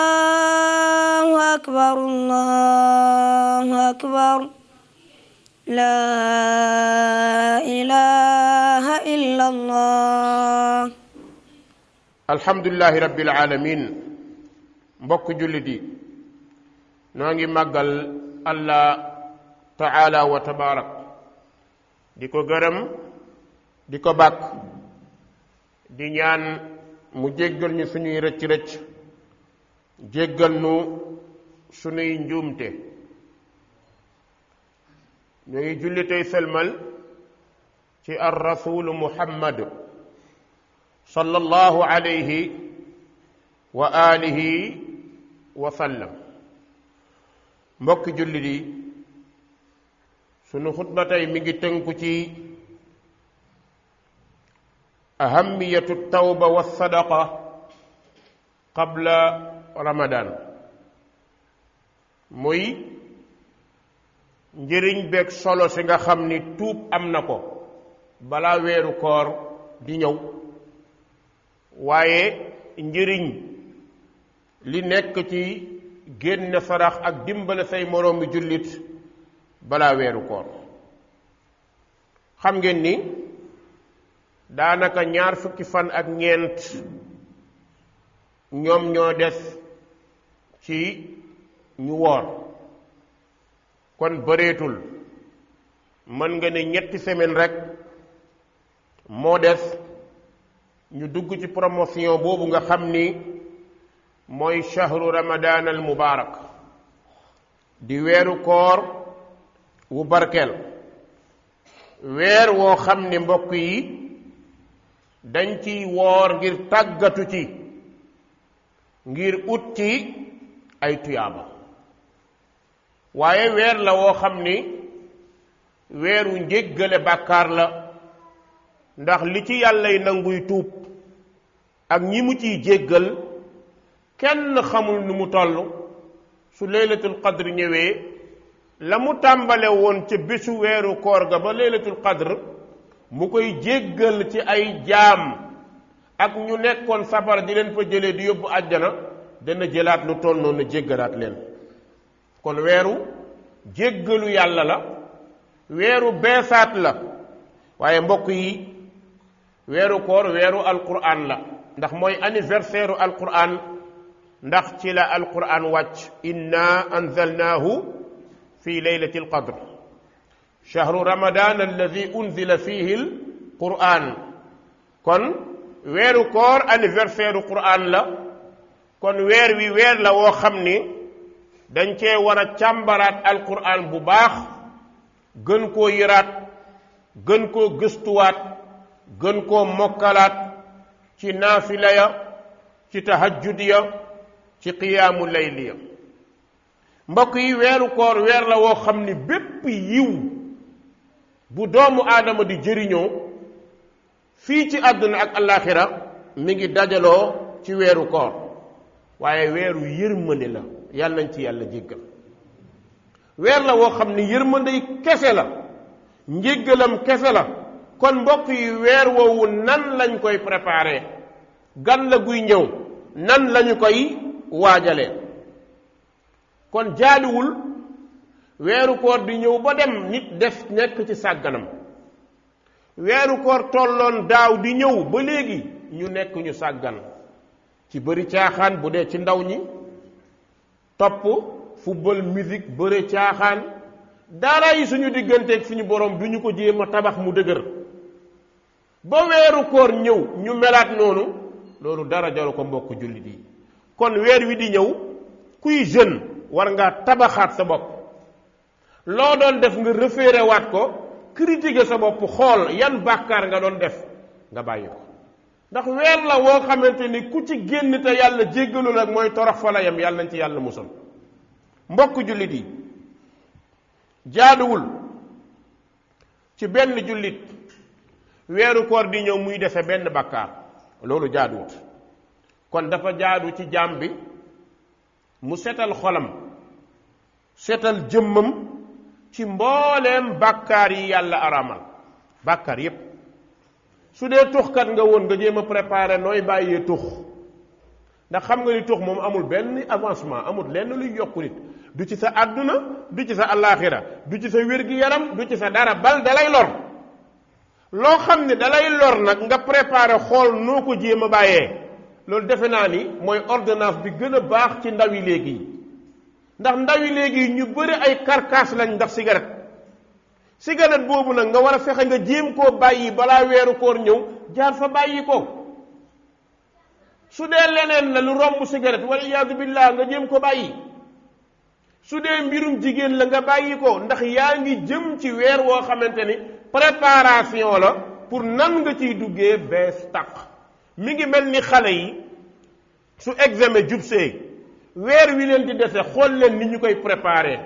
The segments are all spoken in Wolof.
الله أكبر الله أكبر لا إله إلا الله. alhamdulillahi rabbil alamin. mbokk jullit yi noo ngi màggal allah taala wa tabarak, di ko gërëm, di ko bàkk, di ñaan mu jéggal ñu suñuy rëcc-rëcc, jéggal nu suñuy njuumte. ñu ngi julli tey sëlmal ci ar rasulu muhammad sallallahu alayhi wa alihi wa sallam. mbokki jullit yi sunu xutba tey mi ngi tënku ci ahamiyatu tawba wa sadaqa qabla ramadan, muy njëriñ beeg solo si nga xam ni tuub am na ko balaa weeru koor di ñëw, waaye njëriñ li nekk ci génn sarax ak dimbale say moroomi jullit balaa weeru koor. xam ngeen ni daanaka 20 fan ak ñeent ñoom ñoo des ci ñu woor, kon bëreetul. mën nga ne 3 semaine rek moo des ñu dugg ci promotion boobu nga xam ni mooy shahru ramadan al mubarak, di weeru koor wu barkeel, weer woo xam ni mbokk yi dañ ciy woor ngir tàggatu ci, ngir ut ci ay tuyaaba. waaye weer la woo xam ni weeru njéggale bàkkaar la, ndax li ci yàllay nanguy tuub ak ñi mu ciy jéggal kenn xamul nu mu toll. su laylatul qadr ñëwee, la mu tàmbale woon ca bésu weeru koor ga ba laylatul qadr mu koy jéggal ci ay jaam ak ñu nekkoon safara di leen fa jëlee di yóbbu àjjana, dana jëlaat lu toll noonu jéggalaat leen. kon weeru jéggalu yàlla la, weeru beesaat la. waaye mbokk yi weeru koor weeru alquran la, ndax mooy anniversaire u alquran, ndax ci la alquran wàcc. inna anzalnaahu fi laylati alqadr shahru ramadan alladi unzila fihi alquran. kon weeru koor anniversaire u quran la. kon weer wi weer la woo xam ni dañ cee war a càmbaraat alquran bu baax, gën koo yëraat, gën koo gëstuwaat, gën koo mokkalaat ci naafila ya, ci tahajjud ya, ci qiyaamu layli ya. mbokk yi weeru koor weer la woo xam ni bépp yiw bu doomu aadama di jëriñoo fii ci àdduna ak alaxira mi ngi dajaloo ci weeru koor. waaye weeru yërmande la, yàlla nañ ci yàlla jéggal. weer la woo xam ni yërmandey kese la, njéggalam kese la. kon mbokk yi weer woowu nan lañ koy préparer, gan la guy ñëw, nan lañu koy waajale. kon jaaduwul weeru koor di ñëw ba dem nit def nekk ci sàgganam. weeru koor tolloon daaw di ñëw ba léegi ñu nekk ñu sàggan ci bëri caaxaan bu dee ci ndaw ñi, topp football, musique, bëre caaxaan, dara yi suñu digganteeg suñu borom du ñu ko jéem a tabax mu dëgër. ba weeru koor ñëw ñu melaat noonu, loolu dara jaru ko mbokk jullit yi. kon weer wi di ñëw kuy jeune war ngaa tabaxaat sa bopp. loo doon def nga référé waat ko, critiquer sa bopp, xool yan bàkkaar nga doon def nga bàyyi ko. ndax weer la woo xamante ni ku ci génn te yàlla jéggalu la mooy torox fa la yem. yàlla nañ ci yàlla musal. mbokk jullit yi jaaduwul ci benn jullit weeru koor di ñëw muy defe benn bàkkaar, loolu jaaduwut. kon dafa jaadu ci jaam bi mu setal xolam, setal jëmmam ci mbooleem bàkkaar yi yàlla araamal. bàkkaar yépp. su dee tuxkat nga woon nga jéem a préparer nooy bàyyee tux. ndax xam nga ni tux moom amul benn avancement amul lenn luy yokku nit du ci sa àdduna du ci sa allaaxira du ci sa wér-gi-yaram du ci sa dara bal dalay lor loo xam ne dalay lor nag nga préparé xool noo ko jéem a bàyyee loolu defe naa ni mooy ordonnance bi gën a baax ci ndaw yi léegi ndax ndaw yi léegi ñu bëri ay carcasse lañ ndax cigarette boobu nag nga war a fexe nga jéem koo bàyyi balaa weeru koor ñëw jaar fa bàyyi ko su dee leneen la lu romb cigarette wala iyaadu billah nga jéem ko bàyyi su dee mbirum jigéen la nga bàyyi ko ndax yaa ngi jëm ci weer woo xamante ni préparation la pour nan nga ciy duggee bees tàq mi ngi mel ni xale yi su examen jubsee weer wi leen di dese xool leen ni ñu koy préparé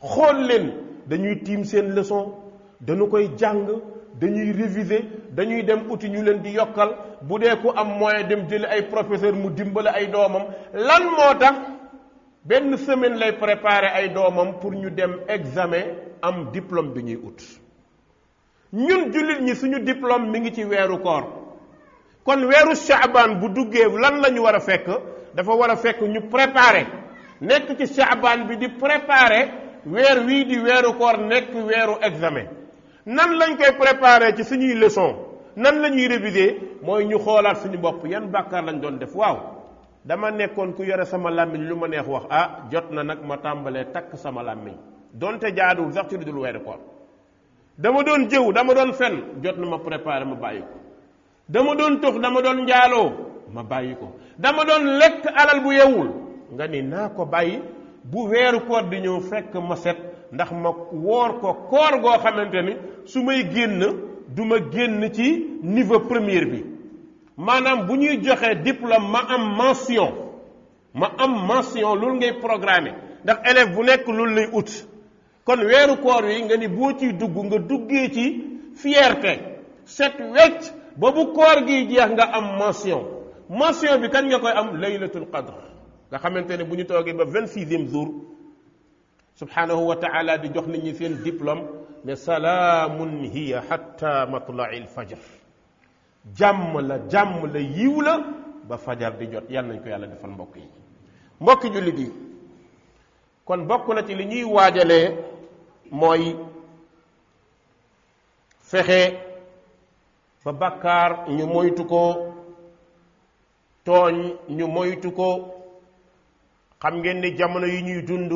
xool leen dañuy tiim seen leçon dañu koy jàng dañuy réviser dañuy dem uti ñu leen di yokkal bu dee ku am moyen dem jëli ay professeur mu dimbale ay doomam lan moo tax benn semaine lay préparer ay doomam pour ñu dem examen am diplôme bi ñuy ut ñun jullit ñi suñu diplôme mi ngi ci weeru koor kon weeru Shaaban bu duggee lan la ñu war a fekk dafa war a fekk ñu préparer nekk ci Shaaban bi di préparer weer wii di weeru koor nekk weeru examen nan lañ koy préparer ci suñuy leçon nan la ñuy réviser mooy ñu xoolaat suñu bopp yan bàkkaar lañ doon def waaw dama nekkoon ku yore sama làmmiñ lu ma neex wax jot na nag ma tàmbalee takk sama làmmiñ donte jaaduwul sax ci lu dul weeru koor dama doon jëw dama doon fen jot na ma préparer ma bàyyi ko dama doon tux dama doon njaaloo ma bàyyi ko dama doon lekk alal bu yewul nga ni naa ko bàyyi bu weeru koor di ñëw fekk ma set ndax ma woor ko koor goo xamante ni su may génn du ma génn ci niveau premier bi maanaam bu ñuy joxe diplôme ma am mention loolu ngay programmer ndax élève bu nekk loolu lay ut kon weeru koor wi nga ni boo ciy dugg nga duggee ci fierté set wecc ba bu koor gi jeex nga am mention bi kan nga koy am laylatul qadr nga xamante ne bu ñu toogee ba 26e jour subhanahu wa taala di jox nit ñi seen diplôme ne salaamun hiya hatta matla'il fajr jàmm la yiw la ba fajar di jot yal nañ ko yàlla defal mbokk yi mbokki jullit yi kon bokk na ci li ñuy waajalee mooy fexe ba bàkkaar ñu moytu ko tooñ ñu moytu ko xam ngeen ni jamono yi ñuy dund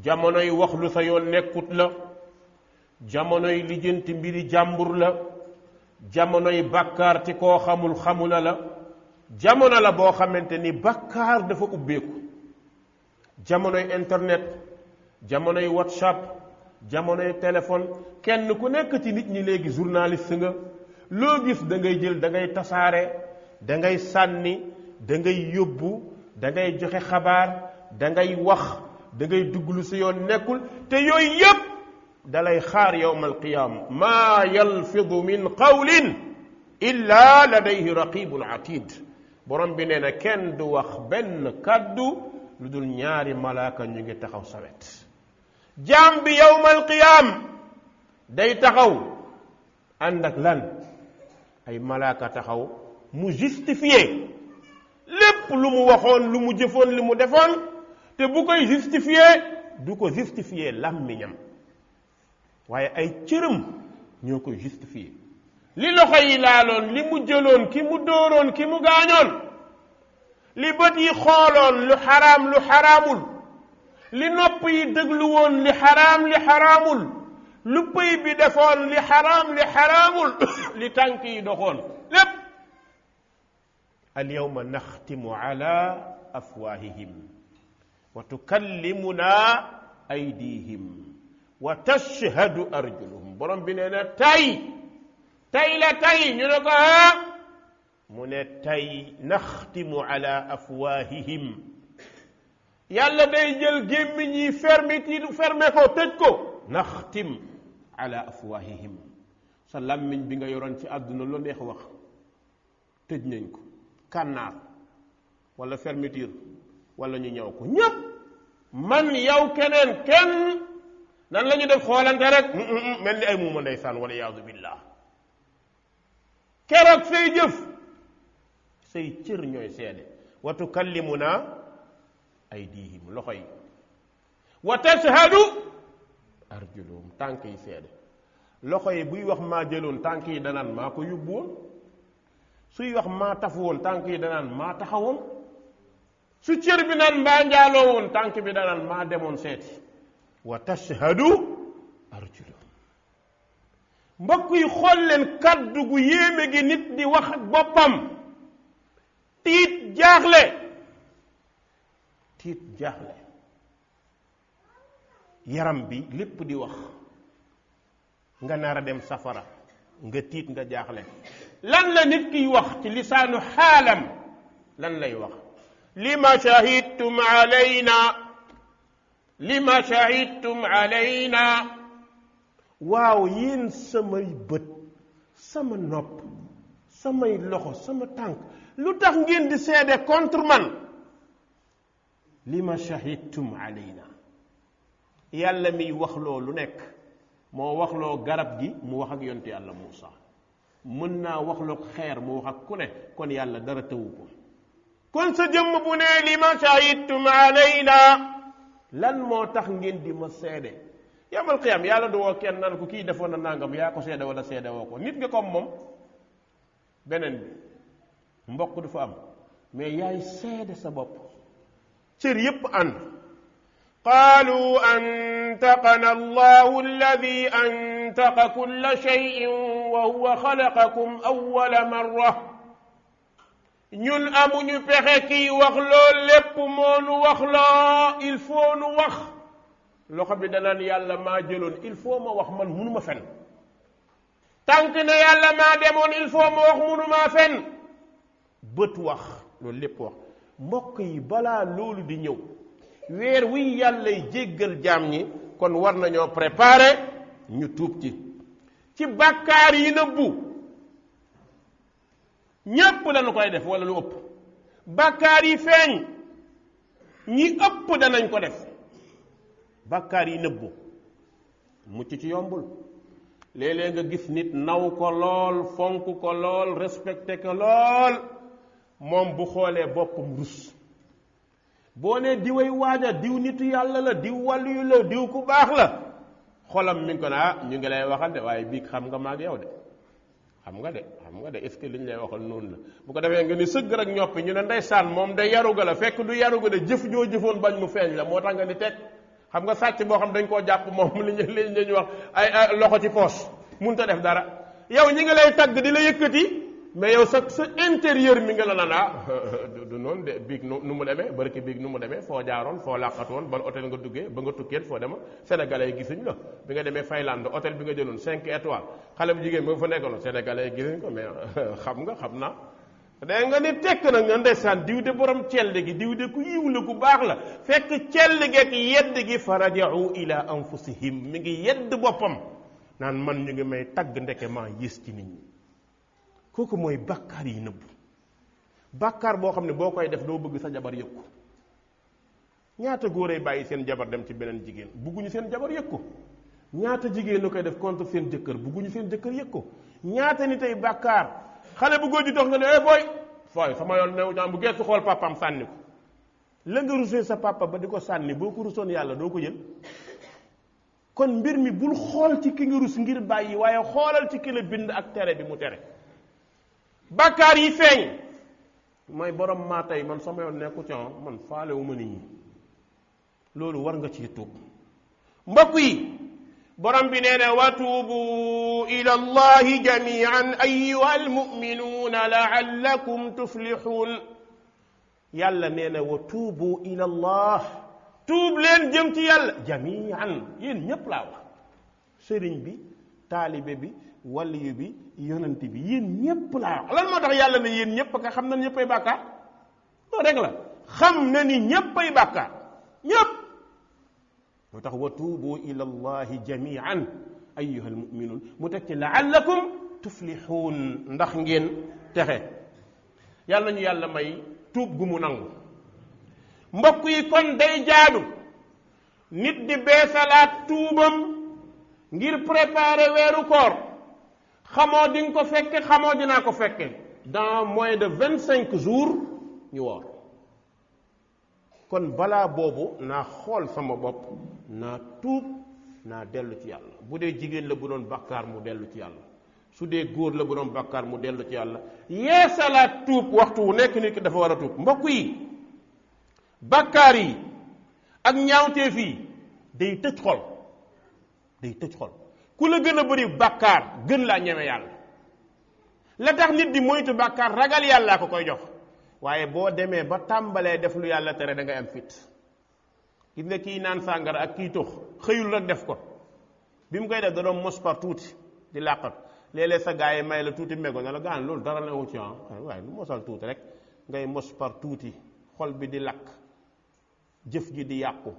jamonoy wax lu sa yoon nekkut la jamonoy lijjanti mbiri jàmbur la jamonoy bàkkaar ci koo xamula la jamono la boo xamante ni bàkkaar dafa ubbeeku jamonoy internet jamonoy whatsapp jamonoy téléphone kenn ku nekk ci nit ñi léegi journaliste nga loo gis da ngay jël da ngay tasaare da ngay sànni da ngay yóbbu da ngay joxe xabaar da ngay wax da ngay dugg lu si yoon nekkul te yooyu yépp dalay xaar yawm alqiyaama maa yalfidu min qawlin illa ladayhi raqibun atid borom bi nee na kenn du wax benn kàddu lu dul ñaari malaaka ñu ngi taxaw sawet jaam bi yawm alqiyaam day taxaw ànd ak lan ay malaaka taxaw mu justifié lépp lu mu waxoon lu mu jëfoon li mu defoon te bu koy justifié du ko justifié làmmiñam waaye ay cëram ñoo koy justifié li loxo yi laaloon li mu jëloon ki mu dóoroon ki mu gaañoon li bët yi xooloon lu xaraam lu xaraamul li nopp yi déglu woon li xaraamul lu pëy bi defoon li xaraamul li tànk yi doxoon lépp alyawma naxtimu ala afwaahihim wa tukallimuna aydihim wa tashhadu arjuluhum borom bi nee na tay ñu ne ko mu ne tay naxtimu ala afwaahihim yàlla day jël gémmiñ yi fermé ko tëj ko naxtim ala afwaahihim sa làmmiñ bi nga yoroon ci àdduna lu neex wax tëj nañ ko kànnaar wala fermeture wala ñu ñëw ko ñépp man yow kenn nan la ñu def xoolante rek mel ni ay muuma ndeysaan wala yaadu billah keroog say jëf say cër ñooy seede wa tukallimuna aydihim loxo yi wa tashhadu arjuluhum tànk yi seede loxo yi buy wax maa jëloon tànk yi danaan maa ko yóbbu woon suy wax maa tafu woon tànk yi danaan maa taxawoon su cër bi naan maa njaaloo woon tànk bi danaan maa demoon seeti wa tashhadu arjuluhum mbokk yi xool leen kaddu gu yéeme gi nit di wax ak boppam tiit jaaxle yaram bi lépp di wax nga nar a dem safara nga tiit nga jaaxle lan la nit kiy wax ci lisaanu xaalam lan lay wax lima shahidtum alayna waaw yéen samay bët sama nopp samay loxo sama tànk lu tax ngeen di seede contre man lima shahidtum alayna yàlla miy wax loo lu nekk moo waxloo garab gi mu wax ak yonte yàlla Muusa mën naa waxloo xeer mu wax ak ku ne kon yàlla dara tëwu ko kon sa jëmm bu ne lima shahidtum alayna lan moo tax ngeen di ma seede yamal qiyam yàlla du woo kenn naan ko kii defoon na nangam yaa ko seede wala seede woo ko nit nga comme moom beneen bi mbokk du fa am mais yaay seede sa bopp cër yépp ànd qaalu antaqana allahu alladi antaqa kulla shay'in wa huwa xalaqakum awwala marra ñun amuñu pexe kiy wax lool lépp moo nu wax loo il faut nu wax loxo bi danaan yàlla maa jëloon il faut ma wax man munuma fen tànk ne yàlla maa demoon il faut ma wax munuma fen bët wax loolu lépp wax mbokk yi balaa loolu di ñëw weer wi yàllay jéggal jaam ñi kon war nañoo préparer ñu tuub ci bàkkaar yi nëbbu ñépp lañu koy def wala lu ëpp bàkkaar yi feeñ ñi ëpp danañ ko def bàkkaar yi nëbbu mucc ci yombul léeg-léeg nga gis nit naw ko lool fonk ko lool respecté ko lool moom bu xoolee boppam rus boo nee diway waaja diw nitu yàlla la diw wàllu la diw ku baax la xolam mi ngi ko ne ñu ngi lay waxal de waaye bii xam nga maag yow de xam nga de est-ce que li ñu lay waxal noonu la bu ko defee nga ni sëgg rek ñoppi ñu ne ndeysaan moom de yaruga la fekk du yaruga de jëf joo jëfoon bañ mu feeñ la moo tax nga ni teg xam nga sàcc boo xam dañ koo jàpp moom li ñu wax ay loxo ci poche munta def dara yow ñi ngi lay tagg di la yëkkati mais yow sa intérieur mi nga la naan du noonu de biig nu mu demee barki biig nu mu demee foo jaaroon foo làqatu woon ban hôtel nga duggee ba nga tukkeen foo dema sénégalais yi gisuñ la bi nga demee Finlande hôtel bi nga jëloon 5 étoiles xale bu jigéen ba fa nekkoon sénégalais yi gisuñ ko mais xam naa da nga ni tekk nag nga ndeysaan diw de borom cell gi diw de ku yiw la ku baax la fekk cell geek yedd gi faraja'u ila anfusihim mi ngi yedd boppam naan man ñu ngi may tagg ndeke maa yées ci nit ñi kooku mooy bàkkaar yi nëbb bàkkaar boo xam ne boo koy def doo bëgg sa jabar yëg ko ñaata góor ay bàyyi seen jabar dem ci beneen jigéen bugguñu seen jabar yëg ko ñaata jigéen la koy def contre seen jëkkër bugguñu seen jëkkër yëg ko ñaata nit ay bàkkaar xale bu góor di dox nga ne booy fooy sama yoon new ñaam bu geesu xool papaam sànni ko la nga rusee sa papa ba di ko sànni boo ko rusoon yàlla doo ko jël kon mbir mi bul xool ci ki nga rus ngir bàyyi waaye xoolal ci ki la bind ak tere bi mu tere bàkkaar yi feeñ mooy borom maa tey man sama yoon nekku ci man faalewu ma nit ñi loolu war nga ci tuub mbokk yi borom bi nee na wa tuubu ila allahi jamian ayyuha almuminuuna laallakum tuflixuun yàlla nee na wa tuubu ila allah tuub leen jëm ci yàlla jamian yéen ñépp laa wax sëriñ bi taalibe bi waliyu bi yonent bi yéen ñépp laa wax lan moo tax yàlla ne yéen ñépp ka xam na ñéppay bàkkaar loolu rek la xam na ni ñéppay bàkkaar ñépp moo tax wa tuubu ila allahi jamian ayyuha almuminuun mu teg ci laallakum tuflixuun ndax ngeen texe yàlla ñu yàlla may tuub gu mu nangu mbokk yi kon day jaadu nit di beesalaat tuubam ngir préparer weeru koor xamoo di nga ko fekke xamoo dinaa ko fekke dans moins de 25 jours ñu woor kon balaa boobu naa xool sama bopp naa tuub naa dellu ci yàlla. bu dee jigéen la bu doon bàkkaar mu dellu ci yàlla, su dee góor la bu doon bàkkaar mu dellu ci yàlla. yeesalaat tuub waxtu wu nekk nit ki dafa war a tuub. mbokk yi, bàkkaar yi ak ñaawteef yi day tëj xol, day tëj xol. ku la gën a bëri bàkkaar gën laa ñeme yàlla. la tax nit di moytu bàkkaar ragal yàllaa ko koy jox. waaye boo demee ba tàmbalee def lu yàlla tere da ngay am fit. gis nga kii naan sàngara ak kii tox xëyul rek def ko, bi mu koy def da doon mos par tuuti di làqat. léeg-léeg sa gars yi may la tuuti mégo na la gaan loolu dara newu ci waaye lu mosal tuuti rek ngay mos par tuuti, xol bi di lakk, jëf ji di yàqu,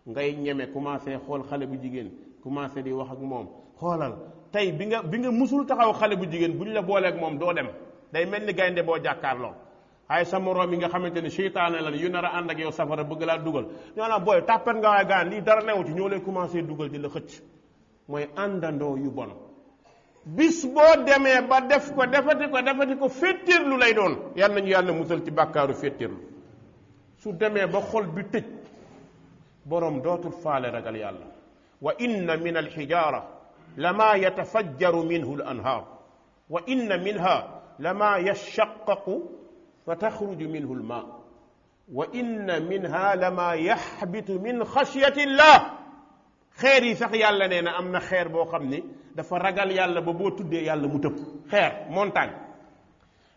ngay ñeme commencé xool xale bu jigéen, commencé di wax ak moom. xoolal tey bi nga musul taxaw xale bu jigéen bu ñu la booleeg moom doo dem, day mel ni gaynde boo jàkkaarloo. ay sa moroom yi nga xamante ne seytaane la yu nar a ànd ak yow safara bëgg laa dugal, ñoo naa booy tàppet nga waaye gaan lii dara newu ci, ñoo lay commencé dugal di la xëcc. mooy àndandoo yu bon. bis boo demee ba def ko defati ko féttirlu lay doon. yal nañu yàlla musal ci bàkkaaru féttirlu. su demee ba xol bi tëj, borom dootul faale ragal yàlla. wa inna min alxijaara lama yatafajjaru minhu al anhaar wa inna minha lama yashaqqaqu fa taxruju minhu al maa wa inna minha lama yaxbitu min xashyati llah. xeer yi sax yàlla nee na am na xeer boo xam ni dafa ragal yàlla ba boo tuddee yàlla mu tëb. xeer montagne.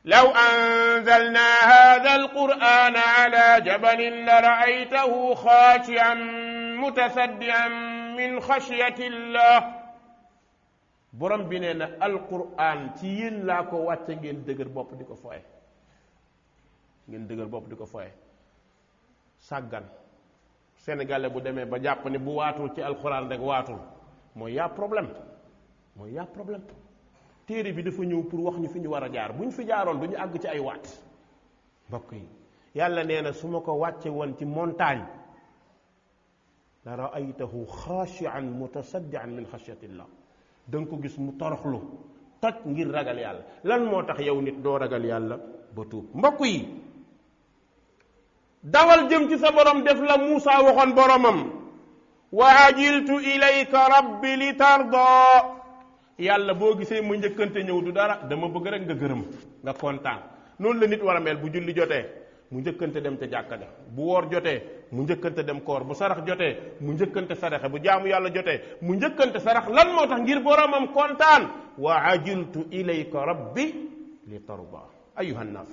law anzalna hada alqur'ana ala jabalin la ra'aytahu xaashi'an mutasaddian min xashyati llah. borom bi nee na alqur'an ci yéen laa ko wàcce ngeen dëgër bopp di ko foye. ngeen dëgër bopp di ko foye. sàggan sénégalais bu demee ba jàpp ne bu waatul ci alxuraan rek waatul, mooy yaa problème. mooy yaa problème. téere bi dafa ñëw pour wax ñu fi ñu war a jaar. bu ñu fi jaaroon du ñu àgg ci ay waat. mbokk yi, yàlla nee na su ma ko wàcce woon ci montagne la raaytahu xaashi'an mutasaddian min xashyatillah, da nga ko gis mu toroxlu toj ngir ragal yàlla. lan moo tax yow nit doo ragal yàlla ba tuub? mbokk yi, dawal jëm ci sa borom def la Muusa waxoon boromam, wa ajiltu ilayka rabbi li tarda. yàlla boo gisee ma njëkkante ñëw du dara, dama bëgg rek nga gërëm, nga kontaan. noonu la nit war a mel. bu julli jotee mu njëkkante dem ca jàkka ja, bu woor jotee mu njëkkante dem koor, bu sarax jotee mu njëkkante saraxe, bu jaamu yàlla jotee mu njëkkante sarax. lan moo tax? ngir boromam kontaan. wa ajiltu ilayka rabbi li tarda. ayuha nnaas,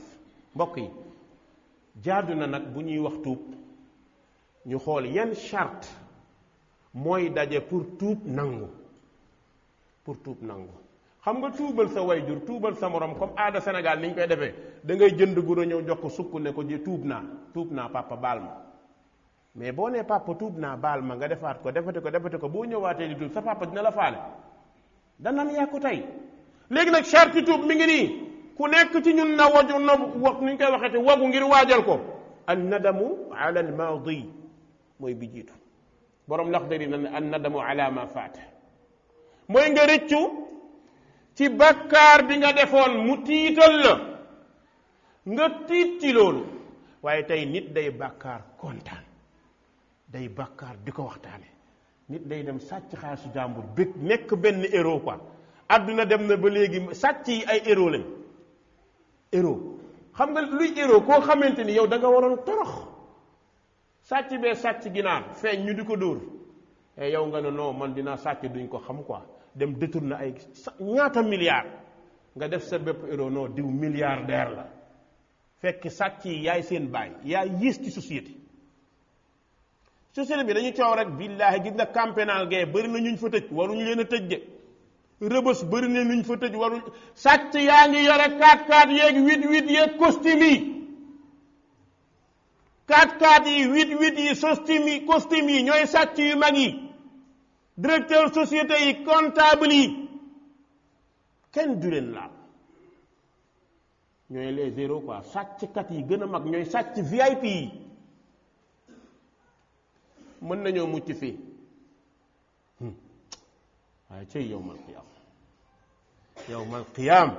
mbokk yi, jaadu na nag bu ñuy wax tuub ñu xool yan charte mooy daje pour tuub nangu. pour tuub nangu. xam nga tuubal sa wayjur, tuubal sa morom comme aada Sénégal ni ñu koy defee, da ngay jënd guro ñëw jox ko sukk ne ko ji tuub naa papa baal ma. mais boo nee papa tuub naa baal ma, nga defaat ko defati ko boo ñëwaatee di tuub sa papa dina la faale. danan yaa ko tey. léegi nag charte tuub mi ngi nii. ku nekk ci ñun na waju na wax ni ñu koy waxee te wagu ngir waajal ko. an nadamu ala al maadi mooy bi jiitu. borom Laxdari na ne an nadamu ala ma faat. mooy nga rëccu ci bakkaar bi nga defoon mu tiital la nga tiit ci loolu. waaye tey nit day bakkaar kontaan, day bakkaar di ko waxtaane. nit day dem sàcc xaalisu jàmbur bëgg nekk benn héros quoi. adduna dem na ba léegi sàcc yi ay héros lañ. héros xam nga luy héros? koo xamante ni yow da nga waroon torox. sàcc bee sàcc ginaar feeñ ñu di ko dóor, yow nga ne non man dinaa sàcc duñ ko xam quoi, dem détourner ay ñaata milliards nga def sa bépp héros. non diw milliardaire la, fekk sàcc yi yaay seen baay, yaay yées ci société bi. dañu coow rek. billaahi gis nga camp pénal gee bëri na ñuñ fa tëj, waruñu leen a tëj de. Rëbës bëri na ñuñ fa tëj, waruñ. sàcc yaa ngi yore 4x4 yeeg 8x8 yeeg costume yi. 4x4 yi 8x8 yi costume yi ñooy sàcc yu mag yi. directeur société yi, comptable yi, kenn du leen laal. ñooy les zéro quoi. sàcckat yi gën a mag ñooy sàcc VIP yi. mën nañoo mucc fii waaye cay yawmal qiyaam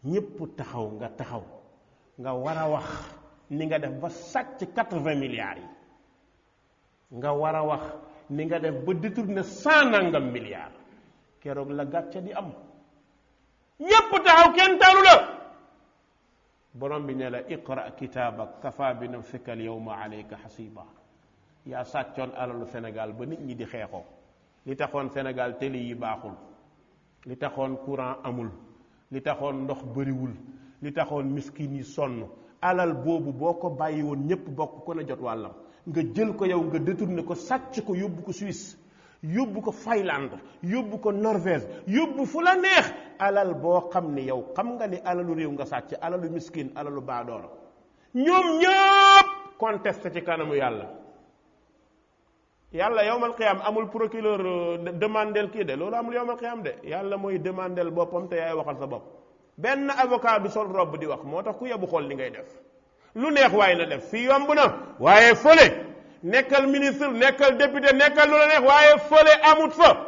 ñépp taxaw nga war a wax ni nga def ba sàcc 80 milliards yi nga war a wax ni nga def ba détourné 100 nangam milliards keroog la gàcce di am ñépp taxaw kenn talu la borom bi ne la iqra kitaabak kafa bi nafsika al yawma alayka hasiba yaa sàccoon alalu Sénégal ba nit ñi di xeexoo li taxoon Sénégal télé yi baaxul li taxoon courant amul li taxoon ndox bëriwul li taxoon miskin yi sonn alal boobu boo ko bàyyi woon ñépp bokk ko na jot wàllam nga jël ko yow nga détourné ko sàcc ko yóbbu ko Suisse yóbbu ko Finlande yóbbu ko Norvège yóbbu fu la neex alal boo xam ni yow xam nga ni alalu réew nga sàcc alalu miskin alalu baadoolo ñoom ñëpp contesté ci kanamu yàlla yawmal qiyaam amul procureur demandel kii de loolu amul yawmal qiyaam de yàlla mooy demandel boppam te yaay waxal sa bopp benn avocat bi sol robe di wax moo tax ku yebu xool li ngay def lu neex waaye na def fii yomb na waaye fële nekkal ministre nekkal député nekkal lu la neex waaye fële amut fa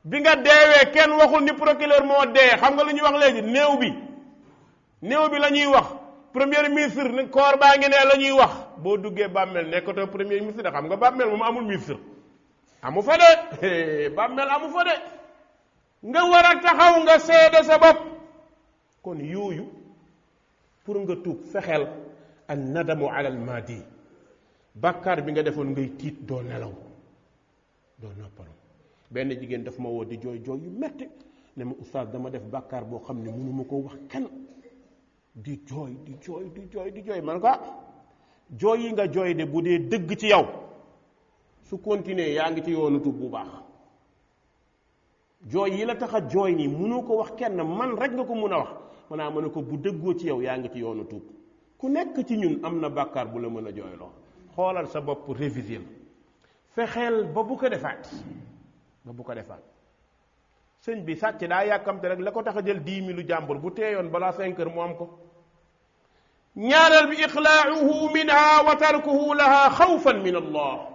bi nga deewee kenn waxul ni procureur moo dee xam nga lu ñuy wax léegi néew bi la ñuy wax premier ministre koor baa ngi ne la ñuy wax boo duggee bàmmeel nekkatoo premier ministre de xam nga bàmmeel moom amul ministre amu fa de bàmmeel amu fa de nga war a taxaw nga seede sa bopp kon yooyu pour nga tuub fexeel an nadamu ala al maadi bàkkaar bi nga defoon ngay tiit doo nelaw doo noppalu benn jigéen daf ma woo di jooy jooy yu metti ne ma oustaz dama def bàkkaar boo xam ne mënuma ko wax kenn di jooy man ko jooy yi nga jooy de bu dee dëgg ci yow su continuer yaa ngi ci yoonu tuub bu baax jooy yi la tax a jooy nii mënoo ko wax kenn man rek nga ko mun a wax manaa mën a ko bu dëggoo ci yow yaa ngi ci yoonu tuub ku nekk ci ñun am na bàkkaar bu la mën a jooyloo xoolal sa bopp réviser fexeel ba bu ko defaat sëñ bi sàcc daa yàkkamte rek la ko tax a jël 10 000 jàmbur bu teeyoon balaa 5 heures mu am ko ñaareel bi ixlaauhu minha wa tarkuhu laha xawfan min allah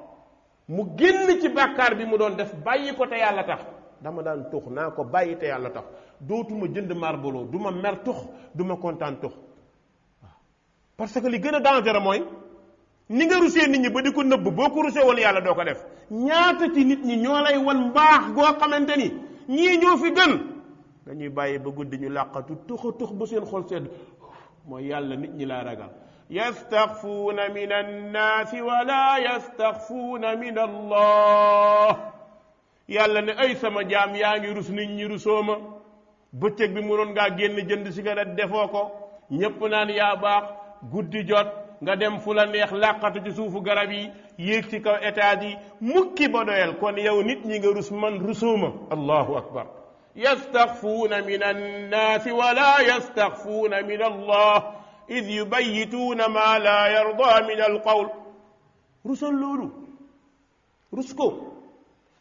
mu génn ci bàkkaar bi mu doon def bàyyi ko te yàlla tax dama daan tux naa ko bàyyi te yàlla tax dootuma jënd Marlboro du ma mer tux du ma kontaan tux waaw parce que li gën a dangereux mooy ni nga rusee nit ñi ba di ko nëbb boo ko rusee woon yàlla doo ko def ñaata ci nit ñi ñoo lay wan mbaax goo xamante ni ñii ñoo fi gën dañuy bàyyi ba guddi ñu làqatu tux ba seen xol sedd mooy yàlla nit ñi laa ragal yastaxfuuna min annaasi wala yastaxfuuna min allah yàlla ne ay sama jaam yaa ngi rus nit ñi rusoo ma bëccëg bi mënoon ngaa génn jënd cigarette defoo ko ñépp naan yaa baax guddi jot nga dem fu la neex làqatu ci suufu garab yi yéeg ci kaw étage yi mukki ba doyal kon yow nit ñi nga rus man rusuuma allahu akbar yastaxfuuna min annaasi wala yastaxfuuna min allah id yubayituuna ma la yarda min alqawl rusal loolu rus ko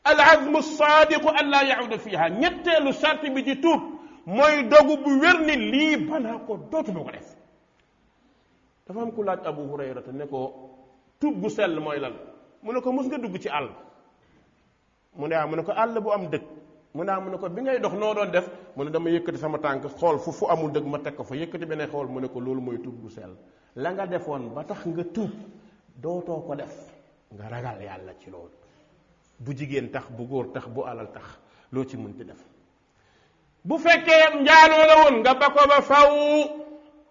al azmu saadiqu an laa yacuda fiha ñetteelu sarti bi ci tuub mooy dogu bu wér ni lii banaa ko dootuma ko def dafa am ku laaj Abu Hurayrata ne ko tuub gu sell mooy lan mu ne ko mus nga dugg ci àll mu ne ko àll bu am dëkk mu ne ko bi ngay dox noo doon def mu ne dama yëkkati sama tànk xool fu amul dëgg ma teg ko fa yëkkati beneen xool mu ne ko loolu mooy tuub gu sell la nga defoon ba tax nga tuub dootoo ko def nga ragal yàlla ci loolu bu jigéen tax bu góor tax bu alal tax loo ci mënti def bu fekkee njaaloo la woon nga ba ko ba faw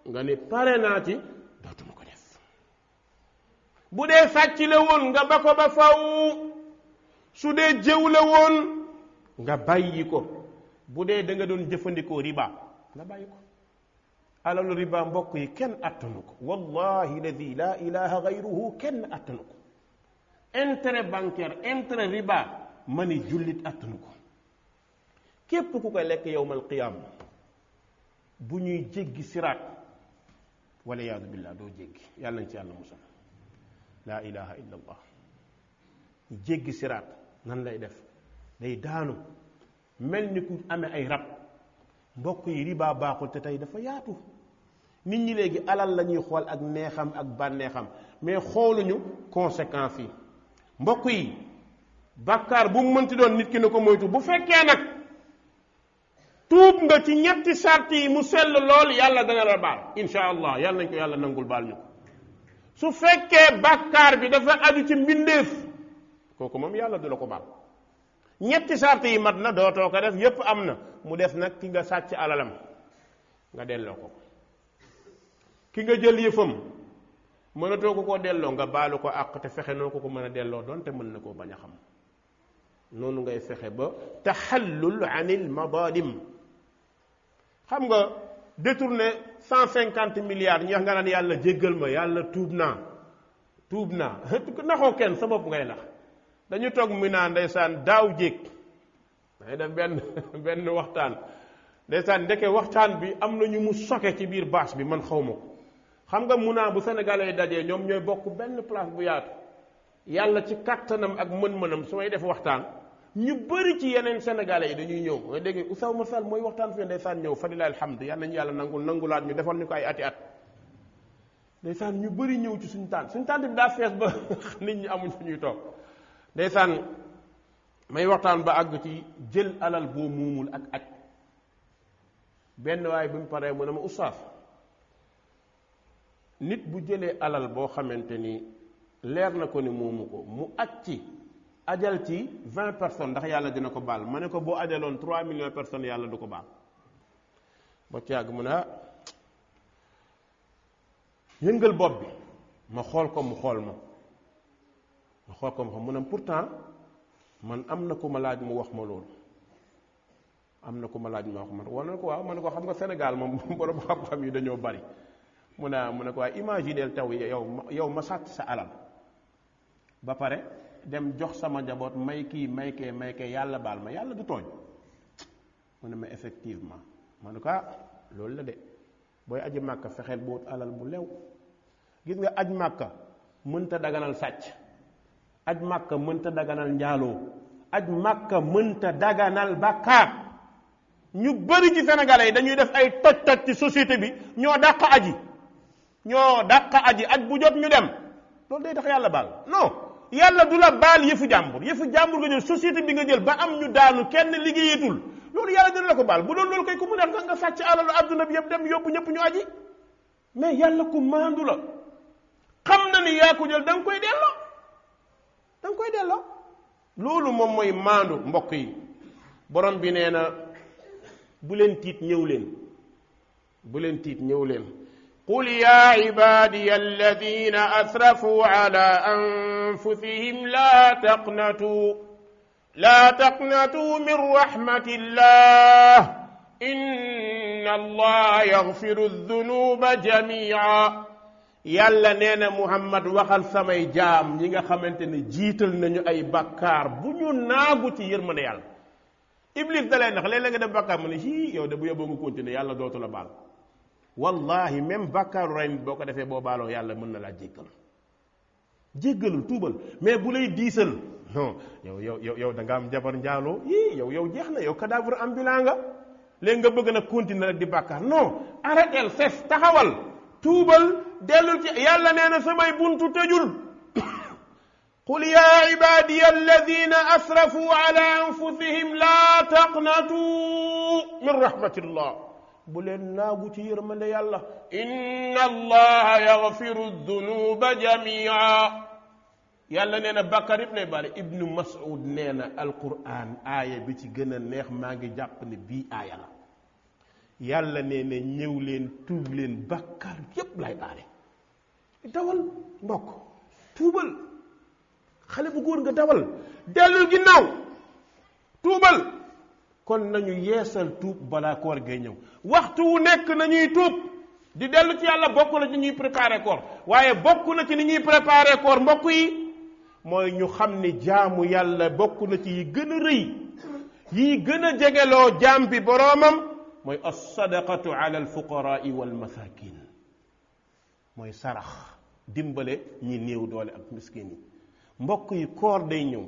nga ni pare naa ci dootuma ko def bu dee sàcc la woon nga ba ko ba faw su dee jëw la woon nga bàyyi ko bu dee da nga doon jëfandikoo riba nga bàyyi ko alalu riba mbokk yi kenn attanu ko wallahi ladi la ilaha gayruhu kenn attanu ko intérêt bancaire intérêt riba ma ni jullit attanu ko képp ku koy lekk yowmal qiyaam bu ñuy jéggi siraat wala yaadu billah doo jéggi yàlla nañ ci yàlla musal laa ilaha illa allah jéggi siraat nan lay def day daanu mel ni ku amee ay rab mbokk yi riba baaxul te tey dafa yaatu nit ñi léegi alal la ñuy xool ak neexam ak bànneexam mais xooluñu conséquences yi mbokk yi bàkkaar bu mu mënti doon nit ki na ko moytu bu fekkee nag tuub nga ci ñetti sart yi mu sell lool yàlla dana la baal insha allah yàlla nañ ko yàlla nangul baal ñu ko su fekkee bàkkaar bi dafa aju ci mbindeef kooku moom yàlla du la ko baal ñetti sart yi mat na dootoo ko def yépp am na mu des nag ki nga sàcc alalam nga delloo ko ki nga jël yëfam mënatoo ko koo delloo nga baalu ko àq te fexe noo ko mën a delloo doonte mën na koo bañ a xam noonu ngay fexe ba taxallul anil madalim xam nga détourné 150 milliards ñi wax nga naan yàlla jéggal ma yàlla tuub naa naxoo kenn sa bopp ngay nax dañu toog mi naa ndeysaan daaw jéeg day def benn waxtaan ndeysaan ndeke waxtaan bi am na ñu mu soke ci biir bâche bi man xaw ma ko xam nga mun naa bu sénégalais yi dajee ñoom ñooy bokk benn place bu yaatu yàlla ci kattanam ak mën-mënam su may def waxtaan ñu bëri ci yeneen sénégalais yi dañuy ñëw nga dégg Ousama Sall mooy waxtaan fii ndeysaan ñëw fa lillahi alhamdu yàlla nañu yàlla nangulaat ñu defal ñu ko ay ati at ndeysaan ñu bëri ñëw ci suñu tànt bi daa fees ba nit ñi amuñ fu ñuy toog ndeysaan may waxtaan ba àgg ci jël alal boo muumul ak aj benn waaye bi mu paree mu ne ma oustaz nit bu jëlee alal boo xamante ni leer na ko ni moomu ko mu aj ci ajal ci 20 personnes ndax yàlla dina ko baal ma ne ko boo ajaloon 3 millions de personnes yàlla du ko baal ba ci yàgg mu ne yëngal bopp bi ma xool ko mu xool mu ne pourtant man am na ku ma laaj mu wax ma loolu am na ku ma laaj ma wax man wala ko waaw ma ne ko xam nga Sénégal moom borom xam-xam yi dañoo bari mu ne ko waaye imagineel taw yow ma sàcc sa alal ba pare dem jox sama njaboot may kee yàlla baal ma yàlla du tooñ mu ne ma effectivement ma ne ko loolu la de booy aji màkka fexeel boot alal bu lew gis nga aj màkka mënta daganal sàcc aj màkka mënta daganal njaaloo aj màkka mënta daganal bàkkaar ñu bëri ci sénégalais yi dañuy def ay toj ci société bi ñoo dàq aji aj bu jot ñu dem loolu day tax yàlla baal non yàlla du la baal yëfu jàmbur nga jël société bi nga jël ba am ñu daanu kenn liggéeyatul loolu yàlla dina la ko baal bu doon loolu koy ku mu neex nga sàcc alalu adduna bi yëpp dem yóbbu ñëpp ñu aji mais yàlla ku maandu la xam na ni yaa ko jël da nga koy delloo loolu moom mooy maandu mbokk yi borom bi nee na bu leen tiit ñëw leen qul ya ibadiya alladina asrafu ala anfusihim la taqnatu min rahmatillah inna allaha yaghfiru dhunuba jami'a yàlla nee na Muhammad waxal samay jaam ñi nga xamante ne jiital nañu ay bakkaar bu ñu naagu ci yërmande yàlla iblis da lay nax léeg-léeg nga def bakkaar mu ne yow de bu yóbboo nga continuer yàlla dootu la baal wallahi même bakkaaru rey nit boo ko defee boo baaloo yàlla mën na laa jéggalul tuubal mais bu lay diisal non yow da nga am jabar njaaloo yow jeex na yow cadavre ambulant nga léegi nga bëgg nag continuer rek di bàkkaar non arrêtel ses taxawal tuubal dellul ci yàlla nee na samay buntu tëjul qul ya ibadiya alladina asrafu ala anfusihim la taqnatu min rahmatillah bu leen naagu ci yërmande yàlla inna allaha yaghfiru dunuba jamia yàlla nee na bàkkaar yëpp lay baale ibnu mas'ud nee na alquran aaya bi ci gën a neex maa ngi jàpp ne bii aaya la yàlla nee na ñëw leen tuub leen bàkkaar yëpp lay baale dawal mbokk tuubal xale bu góor nga dawal dellul ginnaaw tuubal kon nañu yeesal tuub balaa koor gay ñëw waxtu wu nekk nañuy tuub di dellu ci yàlla bokk na ci ñuy préparer koor waaye bokk na ci ni ñuy préparer koor mbokk yi mooy ñu xam ni jaamu yàlla bokk na ci yi gën a rëy yi gën a jegeloo jaam bi boroomam mooy as-sadaqatu ala al-fuqara'i wal masakin mooy sarax dimbale ñi néew doole ak miskin yi mbokk yi koor day ñëw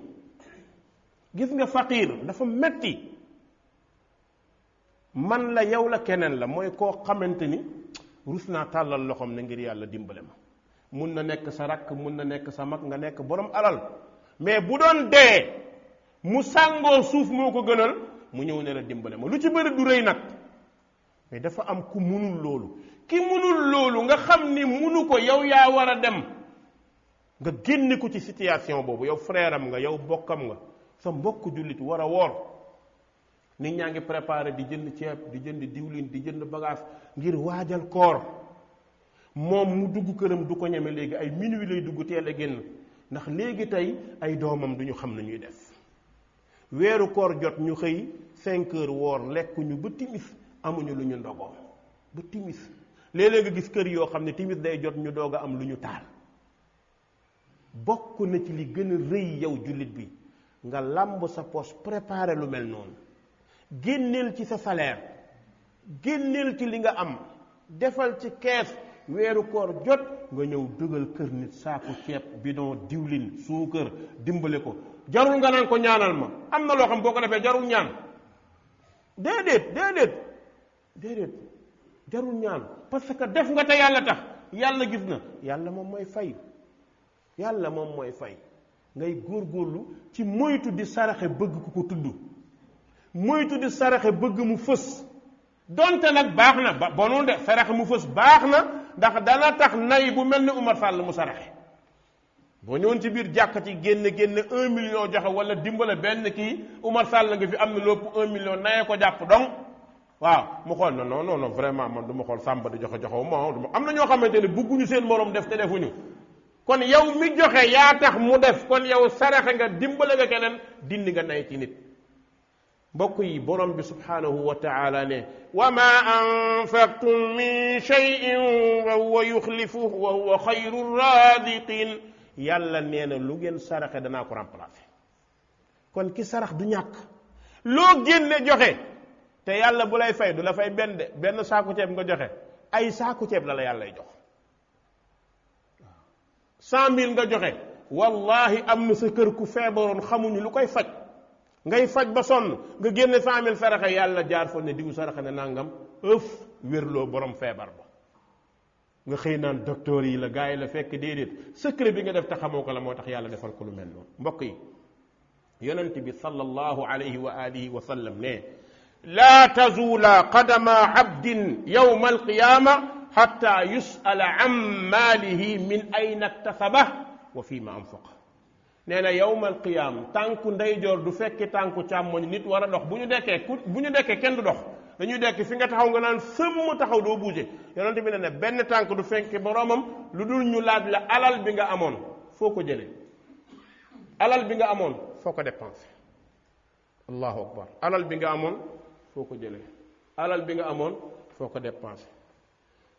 gis nga faqiir dafa metti man la yow la keneen la mooy koo xamante ni rus naa tàllal loxoom ne ngir yàlla dimbale ma mun na nekk sa rakk mun na nekk sa mag nga nekk borom alal mais bu doon dee mu sàngoo suuf moo ko gënal mu ñëw ne la dimbale ma lu ci bëri du rëy nag mais dafa am ku munul loolu ki munul loolu nga xam ni munu ko yow yaa war a dem nga génne ko ci situation boobu. yow frère am nga, yow bokkam nga, sa mbokk jullit war a woor. nit ñaa ngi préparé di jënd ceeb, di jënd diwlin, di jënd bagage ngir waajal koor. moom mu dugg këram du ko ñeme léegi, ay minuit lay dugg teel a génn ndax léegi tey ay doomam duñu xam na ñuy def. weeru koor jot ñu xëy 5 heures woor lekkuñu ba timis, amuñu lu ñu ndogoo ba timis. léeg-léeg nga gis kër yoo xam ne timis day jot ñu doog a am lu ñu taal. bokk na ci li gën a rëy yow jullit bi nga làmb sa poche préparé lu mel noonu. génneel ci sa salaire, génneel ci li nga am, defal ci kees. weeru koor jot nga ñëw dugal kër nit saaku ceeb, bidon diwlin, suukar, dimbale ko. jarul nga naan ko ñaanal ma. am na loo xam boo ko defee jarul ñaan. déedéet jarul ñaan, parce que def nga te yàlla tax. yàlla gis na, yàlla moom mooy fay. yàlla moom mooy fay. ngay góorgóorlu ci moytu di saraxe bëgg ku ko tudd, moytu di saraxe bëgg mu fës. donte nag baax na ba bonul de, saraxe mu fës baax na, ndax dana tax nay bu mel ni Umar Sall mu saraxe. boo ñëwoon ci biir jàkka ci génne 1 million joxe wala dimbale benn kii, Umar Sall nga fi am na lépp 1 million nayee ko jàpp donc waaw mu xool non vraiment man du ma xool Samba di joxe ma am na ñoo xamante ne bugguñu seen morom def te defuñu. kon yow mi joxe yaa tax mu def, kon yow saraxe nga, dimbale nga keneen, dindi nga nay ci nit. mbokk yi borom bi subhanahu wa taala ne wa ma anfaqtum min shay'in wa huwa yukhlifuhu wa huwa khayru radiqin. yàlla nee na lu ngeen saraxe danaa ko remplacer. kon ki sarax du ñàkk. loo génne joxe te yàlla bu lay fay du la fay benn saaku ceeb nga joxe, ay saaku ceeb la yàlla lay jox. 100 000 nga joxe, wallahi am na sa kër ku feebaroon xamuñu lu koy faj, ngay faj ba sonn nga génne 100 000 saraxe, yàlla jaar fa ne diw saraxe ne nangam wérloo borom feebar ba. nga xëy naan docteur yi la, gars yi la, fekk déedéet secret bi nga def te xamoo ko la moo tax yàlla defal ko lu mel noonu. mbokk yi yonent bi sallallahu alayhi wa alihi wa sallam ne laa tazula qadama abdin yawma alqiyama hatta yus'ala an maalihi min ayna iktasaba wa fi ma anfaqa. nee na yawma alqiyama tànku ndeyjoor du fekki tànku càmmoñ. nit war a dox bu ñu dekkee kenn du dox, dañuy dekk fi nga taxaw nga naan sëmm taxaw doo bouger. yonent bi ne benn tànk du fekki boroomam lu dul ñu laaj la alal bi nga amoon foo ko jëlee, alal bi nga amoon foo ko dépensé. allahu akbar. alal bi nga amoon foo ko jëlee, alal bi nga amoon foo ko dépensé.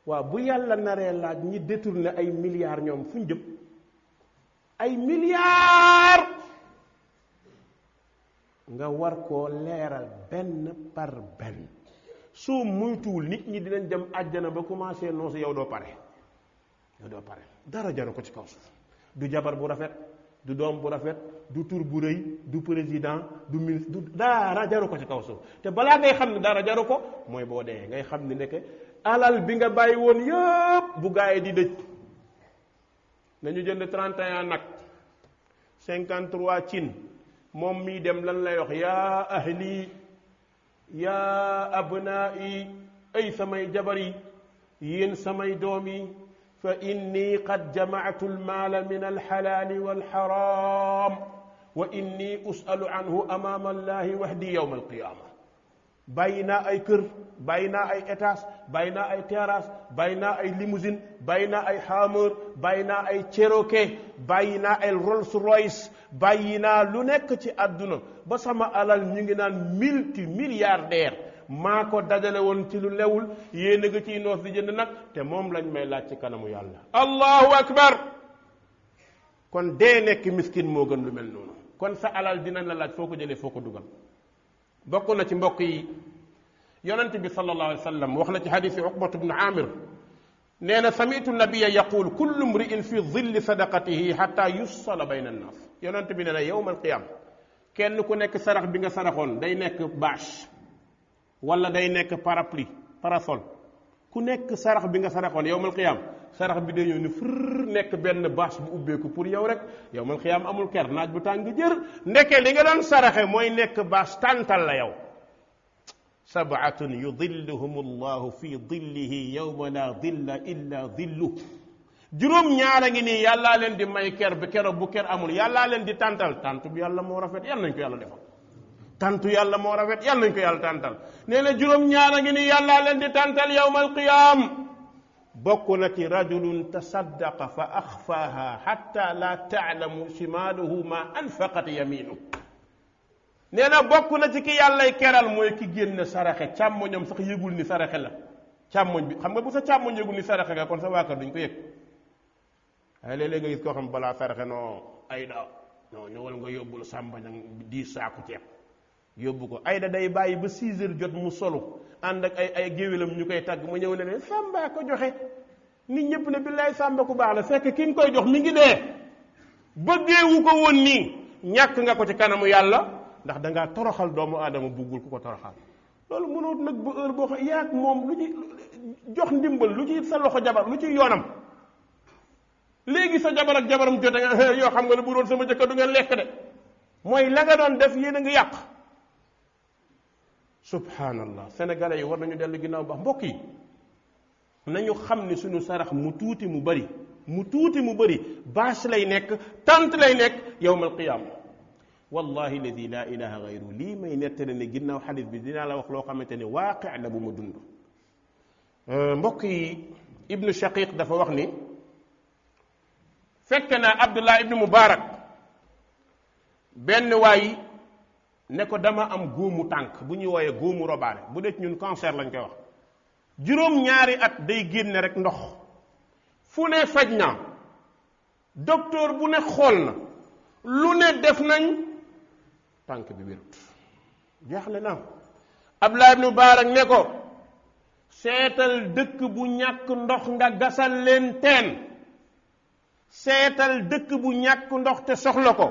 waaw bu yàlla naree laaj ñi détourné ay milliards, ñoom fu ñu jëm? ay milliards nga war koo leeral benn par benn. soo moytuwul nit ñi dinañ dem àjjana ba commencé noosu, yow doo pare. dara jaru ko ci kaw suuf. du jabar bu rafet, du doom bu rafet, du tur bu rëy, du président, du ministre, du dara jaru ko ci kaw suuf. te balaa ngay xam ne dara jaru ko mooy boo dee ngay xam ne nekk alal bi nga bàyyi woon yëpp bu gaa yi di dëj. nañu jënd 31 nag, 53 cin. moom mii dem lan lay wax? yaa ahli yaa abnaa'i, ay samay jabar yi, yéen samay doom yi, fa inni qad jama'tu almaala min alxalaali walxaraam wa inni us'alu anhu amaama allahi wahdi yawma alqiyaama. bàyyi naa ay kër, bàyyi naa ay étage, bàyyi naa ay terrasse, bàyyi naa ay limousine, bàyyi naa ay Hummer, bàyyi naa ay Cherokee, bàyyi naa ay Rolls Royce, bàyyi naa lu nekk ci àdduna ba sama alal ñu ngi naan multimilliardaire. maa ko dajale woon ci lu lewul, yéen a nga ciy noos di jënd nag, te moom lañ may laaj ci kanamu yàlla. allahu akbar. kon dee nekk miskin moo gën lu mel noonu. kon sa alal dinañ la laaj foo ko jëlee, foo ko dugal. bokk na ci mbokk yi yonent bi sallallahu alayhi wa sallam wax na ci xadiisi Uqbatu bnu Amir, nee na samitu nabiya yaqul kullu mri'in fi zilli sadaqatihi hatta yussala bayna annaas. yonent bi nee na yawmal qiyaam kenn ku nekk sarax bi nga saraxoon day nekk bâche wala day nekk parapluie, parasol. ku nekk sarax bi nga saraxoon yawmal qiyaam sarax bi day ñëw ni fër nekk benn bâche bu ubbeeku pour yow rek. yawmal qiyaam amul ker, naaj bu tàng jër. ndeke li nga doon saraxe mooy nekk bâche tàntal la yow. sabatun yudilluhum allahu fi dillihi yawma la dilla illa dillu juróom ñaara ngi nii yàllaa leen di may ker bi keroog bu ker amul yàllaa leen di tàntal tàntu bi yàlla moo rafet yàlla nañ ko yàlla defal tàntu yàlla moo rafet yàlla nañ ko yàlla tàntal nee na juróom ñaara ngi nii yàllaa leen di tàntal yawmal qiyaam bokk na ci rajulun tasaddaqa fa axfaaha xatta la taalamu shimaaluhu ma anfaqat yaminu nee na bokk na ci ki yàllay keral mooy ki génn saraxe càmmoñam sax yëgul ni saraxe la càmmoñ bi xam nga bu sa càmmoñ yëgul ni saraxe nga kon sa waa kër duñ ko yëg waaye léeg-léeg nga gis koo xam balaa saraxe noo ayda non ñëwal nga yóbbul sàmba ñang 10 saaku ceeb yóbbu ko ayda day bàyyi ba 6 heures jot mu solu ànd ak ay géwélam ñu koy tàgg mu ñëw ne leen sàmba ko joxe nit ñëpp ne billaay sàmba ku baax la fekk ki nga koy jox mi ngi dee bëggeewu ko woon nii ñàkk nga ko ci kanamu yàlla ndax da ngaa toroxal doomu aadama buggul ku ko toroxal loolu mënoo nag ba heure boo xam yaag moom lu ci jox ndimbal lu ci sa loxo jabar lu ci yoonam léegi sa jabar ak jabaram jote nga yoo xam nga ne bu doon sama jëkkër du ngeen lekk de mooy la nga doon def yéen a ngi yàq subhanallah sénégalais yi war nañu dellu ginnaaw baax mbokk yi nañu xam ni suñu sarax mu tuuti mu bëri bâche lay nekk tant lay nekk yawmal qiyaama wallahi alladi la ilaha gayru lii may nettale ne ginnaaw xadis bi dinaa la wax loo xamante ne waaqi la bu ma dund mbokk yi ibnu shaqiq dafa wax ni fekk na abdullah ibnu mubarak benn waay ne ko dama am góomu tànk bu ñuy wooyee góomu robaale bu dee ñun cancer lañ koy wax juróom-ñaari at day génne rek ndox fu ne faj na docteur bu ne xool na lu ne def nañ tànk bi wérut jaaxle na abdullah ibnu mubarak ne ko seetal dëkk bu ñàkk ndox nga gasal leen teen seetal dëkk bu ñàkk ndox te soxla ko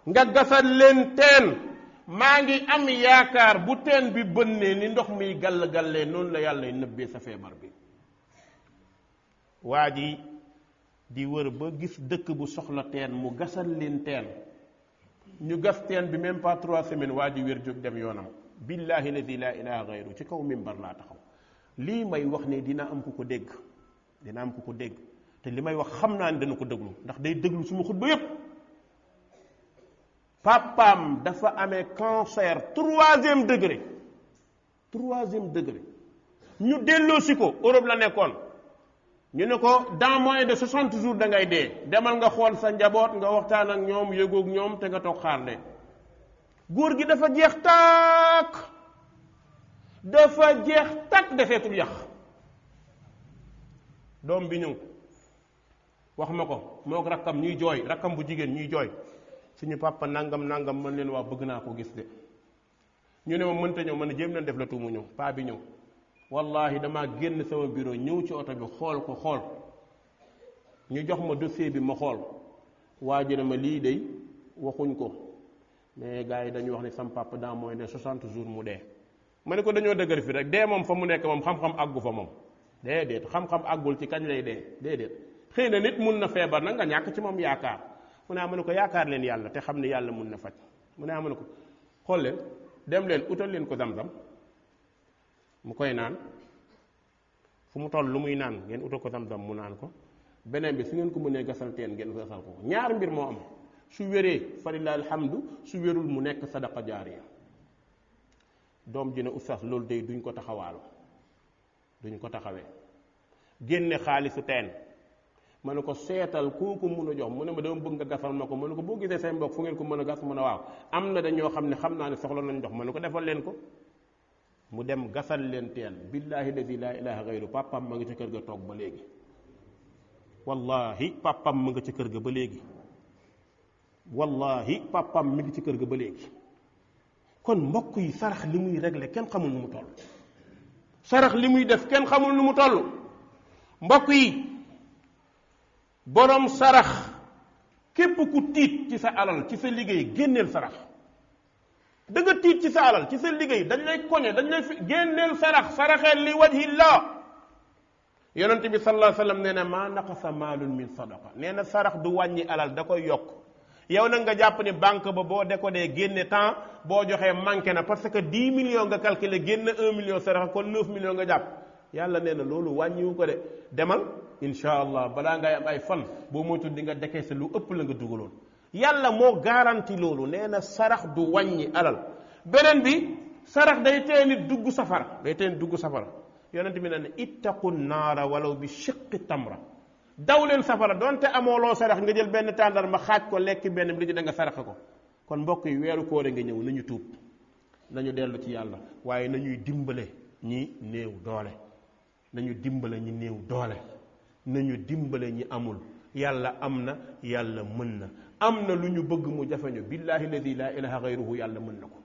nga gasal leen teen maa ngi am yaakaar bu teen bi bënnee ni ndox miy gall-gallee noonu la yàlla nëbbee sa feebar bi waa ji di wër ba gis dëkk bu soxla teen mu gasal leen teen ñu gas teen bi même pas 3 semaines waa ji wér jóg dem yoonam billahi ladi la ilaha gayru ci kaw mimbar laa taxaw lii may wax ne dina am ku ko dégg te li may wax xam naa ne dana ko déglu ndax day déglu suma xutba yépp papaam dafa amee cancer 3e degré ñu delloosi ko Europe la nekkoon ñu ne ko dans moins de 60 jours da ngay dee demal nga xool sa njaboot nga waxtaan ak ñoom yëgoog ñoom te nga toog xaar leen góor gi dafa jeex tàkk defeetul yax doom bi ñëw wax ma ko moog rakkam ñuy jooy rakkam bu jigéen ñuy jooy suñu papa nangam mën leen waa bëgg naa ko gis de ñu ne ma mënta ñëw man jéem nañ def la tuumu ñëw paa bi ñëw wallahi dama génn sama bureau ñëw ci oto bi xool ñu jox ma dossier bi ma xool waa ji ne ma lii de waxuñ ko mais gars yi dañuy wax ne sam papa dans moins de 60 jours mu dee ma ne ko dañoo dëgër fi rek dee moom fa mu nekk moom xam-xam àggu fa moom déedéet xam-xam àggul ci kañ lay dee déedéet xëy na nit mun na feebar nag nga ñàkk ci moom yaakaar mu ne ma ne ko yaakaar leen yàlla te xam ne yàlla mun na faj mu ne ma ne ko xool leen dem leen utal leen ko zam-zam mu koy naan fu mu toll lu muy naan ngeen utal ko zam-zam mu naan ko beneen bi su ngeen ko mënee gasal teen ngeen gasal ko ñaar mbir moo am su wéree fa lillahi alhamdu su wérul mu nekk sadaqa jaariya doom ji ne oustaz loolu day duñ ko taxawaalu duñ ko taxawee génne xaalisu teen ma ne ko seetal kooku mun a jox mu ne ma dama bëgg nga gasal ma ko ma ne ko boo gisee say mbokk fu ngeen ko mën a gas mu ne waaw am na dañoo xam ne xam naa ne soxla nañ jox ma ne ko defal leen ko mu dem gasal leen teen billahi ladi la ilaha gayru papam ma nga ci kër ga toog ba léegi wallahi papam ma nga ci kër ga ba léegi mi ngi ci kër ga ba léegi kon mbokk yi sarax li muy régler kenn xamul nu mu toll sarax li muy def kenn xamul nu mu toll mbokk yi borom sarax képp ku tiit ci sa alal ci sa liggéey génneel sarax da nga tiit ci sa alal ci sa liggéey dañ lay koñe dañ lay génneel sarax saraxeel li wajhillah yonent bi sallallahu alayhi wa sallam nee na maa naqasa maalun min sadaqa nee na sarax du wàññi alal da koy yokk yow nag nga jàpp ni banque ba boo décodé génne temps boo joxee manqué na parce que 10 millions nga calculé génn 1 million saraxa kon 9 millions nga jàpp yàlla nee na loolu wàññiwu ko de demal incha allah balaa ngay am ay fan boo moytul di nga décaissé lu ëpp la nga dugaloon yàlla moo garanti loolu nee na sarax du wàññi alal beneen bi sarax day tee nit dugg safara yonent bi ne ittaqu naara walaw bi shiqqi tamra daw leen safara donte amoo loo sarax nga jël benn tàndar ma xaaj ko lekk benn bi li ci da nga sarax ko kon mbokk yi weeru koore nga ñëw nañu tuub nañu dellu ci yàlla waaye nañuy dimbale ñi néew doole nañu dimbale ñi néew doole nañu dimbale ñi amul yàlla am na yàlla mën na am na lu ñu bëgg mu jafeñu billahi alladi la ilaha gayruhu yàlla mën na ko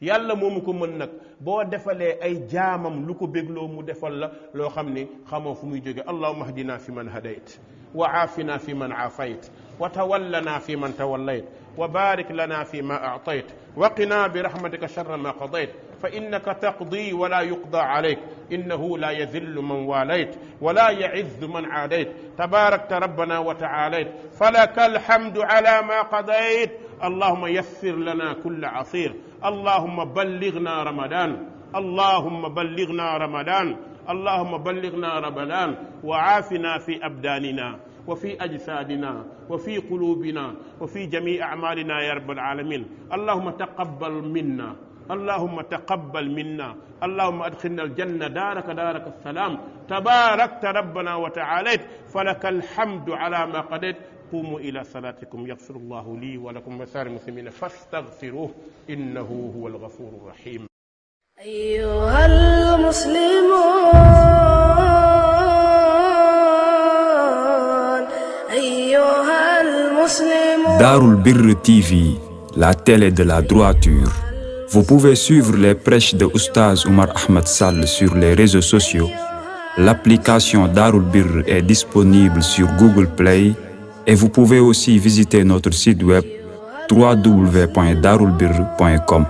yàlla moomu ko mën nag boo defalee ay jaamam lu ko bégloo mu defal la loo xam ni xamoo fu muy jóge allahumma ahdina fi man hadayt wa aafina fi man aafayt wa tawallana fi man tawallayt wa barik lana fi ma aatayt wa qina bi rahmatika sharra ma qadayt fa innaka taqdi wa la yuqda alayk innahu la yadhillu man walayt wa la ya'izzu man aadayt tabarakta rabbana wa ta'alayt falaka alhamdu ala ma qadayt اللهم يسر لنا كل عصير اللهم بلغنا رمضان اللهم بلغنا رمضان اللهم بلغنا رمضان وعافنا في أبداننا وفي أجسادنا وفي قلوبنا وفي جميع أعمالنا يا رب العالمين اللهم تقبل منا اللهم تقبل منا اللهم أدخلنا الجنة دارك دارك السلام تباركت ربنا وتعاليت فلك الحمد على ما قضيت قوموا إلى صلاتكم يغفر الله لي ولكم وسائر المسلمين فاستغفروه إنه هو الغفور الرحيم أيها المسلمون أيها المسلمون Darul Birr TV, la télé de la droiture. Vous pouvez suivre les prêches de Oustaz Oumar Ahmed Sall sur les réseaux sociaux. L'application Darul Birr est disponible sur Google Play et vous pouvez aussi visiter notre site web www.darulbirr.com.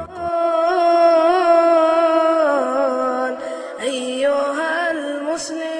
أيها المسلمون